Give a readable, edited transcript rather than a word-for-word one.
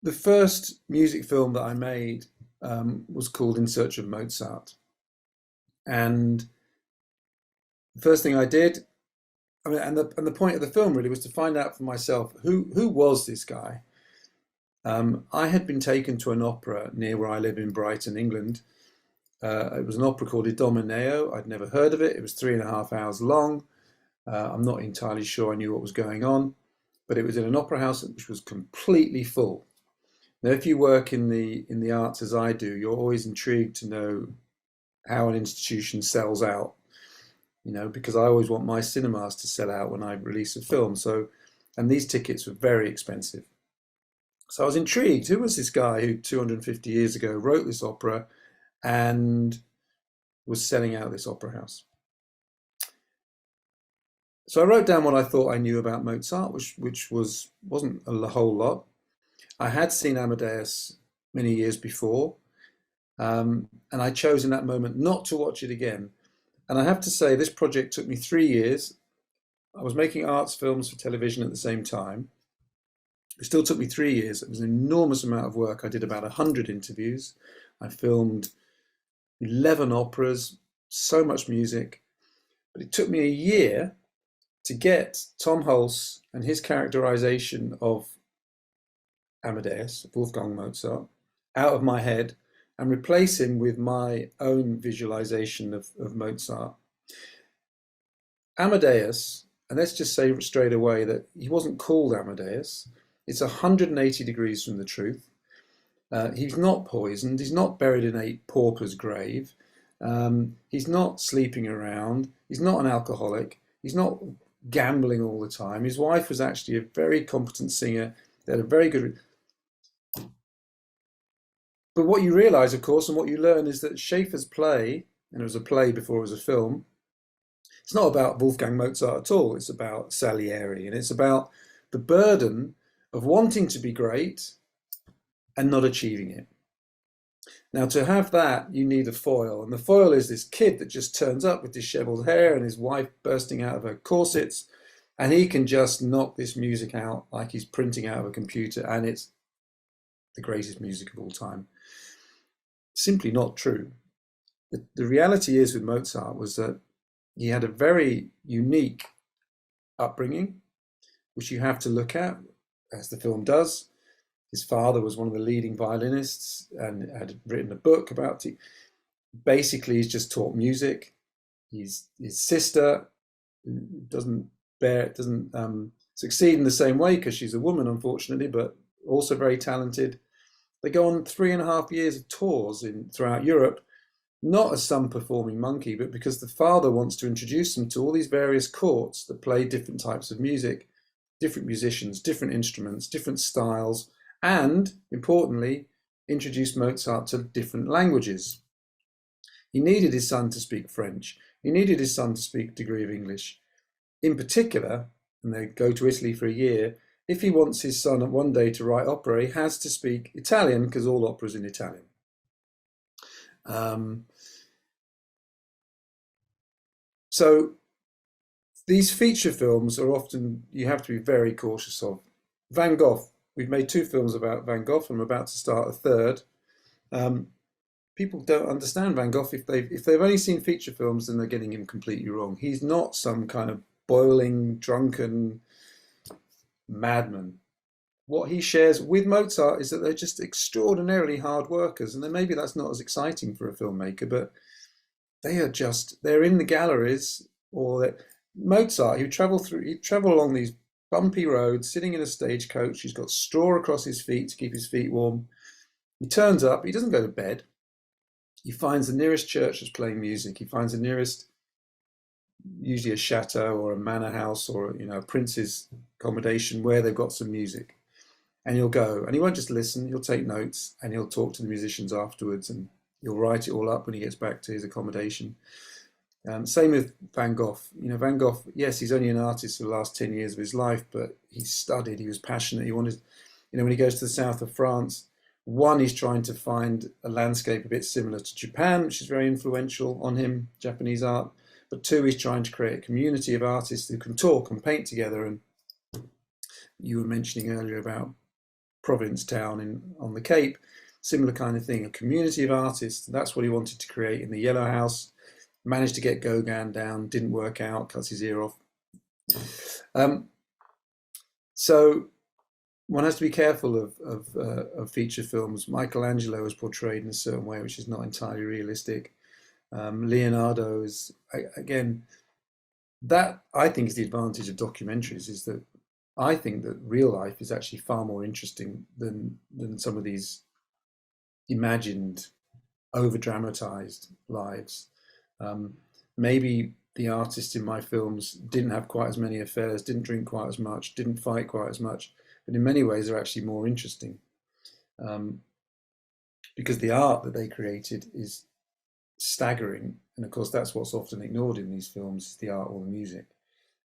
The first music film that I made was called In Search of Mozart. And the first thing I did, I mean, and the point of the film really was to find out for myself who was this guy. I had been taken to an opera near where I live in Brighton, England. It was an opera called Idomeneo. I'd never heard of it. It was 3.5 hours long. I'm not entirely sure I knew what was going on, but it was in an opera house which was completely full. Now, if you work in the arts as I do, you're always intrigued to know how an institution sells out, because I always want my cinemas to sell out when I release a film. So, and these tickets were very expensive. So I was intrigued. Who was this guy who 250 years ago wrote this opera and was selling out this opera house? So I wrote down what I thought I knew about Mozart, which wasn't a whole lot. I had seen Amadeus many years before, and I chose in that moment not to watch it again. And I have to say, this project took me 3 years. I was making arts films for television at the same time. It still took me 3 years. It was an enormous amount of work. I did about 100 interviews. I filmed 11 operas, so much music. But it took me a year to get Tom Hulce and his characterization of Amadeus, Wolfgang Mozart, out of my head and replace him with my own visualization of Mozart. Amadeus, and let's just say straight away that he wasn't called Amadeus. It's 180 degrees from the truth. He's not poisoned. He's not buried in a pauper's grave. He's not sleeping around. He's not an alcoholic. He's not gambling all the time. His wife was actually a very competent singer. They had a very good. But what you realize, of course, and what you learn is that Schaeffer's play, and it was a play before it was a film, it's not about Wolfgang Mozart at all. It's about Salieri, and it's about the burden of wanting to be great and not achieving it. Now, to have that, you need a foil, and the foil is this kid that just turns up with disheveled hair and his wife bursting out of her corsets, and he can just knock this music out like he's printing out of a computer, and it's the greatest music of all time. Simply not true. The reality is with Mozart was that he had a very unique upbringing, which you have to look at, as the film does. His father was one of the leading violinists and had written a book about it. Basically, he's just taught music. His sister doesn't succeed in the same way because she's a woman, unfortunately, but also very talented. They go on 3.5 years of tours throughout Europe, not as some performing monkey, but because the father wants to introduce them to all these various courts that play different types of music, different musicians, different instruments, different styles, and, importantly, introduce Mozart to different languages. He needed his son to speak French. He needed his son to speak a degree of English. In particular, and they go to Italy for a year, if he wants his son one day to write opera, he has to speak Italian because all opera is in Italian. So these feature films are often, you have to be very cautious of. Van Gogh, we've made 2 films about Van Gogh, and I'm about to start a third. People don't understand Van Gogh. If they've only seen feature films, then they're getting him completely wrong. He's not some kind of boiling, drunken madman. What he shares with Mozart is that they're just extraordinarily hard workers, and then maybe that's not as exciting for a filmmaker, but they're in the galleries, or Mozart, he'd travel along these bumpy roads, sitting in a stagecoach. He's got straw across his feet to keep his feet warm. He turns up, he doesn't go to bed. He finds the nearest church that's playing music. He finds the nearest, usually a chateau or a manor house or a prince's accommodation where they've got some music. And he'll go, and he won't just listen, he'll take notes, and he'll talk to the musicians afterwards, and he'll write it all up when he gets back to his accommodation. Same with Van Gogh. Van Gogh, yes, he's only an artist for the last 10 years of his life, but he studied, he was passionate. He wanted, when he goes to the south of France, one, he's trying to find a landscape a bit similar to Japan, which is very influential on him, Japanese art. But 2, he's trying to create a community of artists who can talk and paint together. And you were mentioning earlier about province town on the Cape. Similar kind of thing, a community of artists. That's what he wanted to create in the Yellow House. Managed to get Gauguin down, didn't work out, cuts his ear off. So one has to be careful of feature films. Michelangelo is portrayed in a certain way, which is not entirely realistic. Leonardo is, again, that I think is the advantage of documentaries, is that I think that real life is actually far more interesting than some of these imagined, over dramatized lives. Maybe the artists in my films didn't have quite as many affairs, didn't drink quite as much, didn't fight quite as much, but in many ways they're actually more interesting, because the art that they created is staggering, and of course that's what's often ignored in these films, is the art or the music.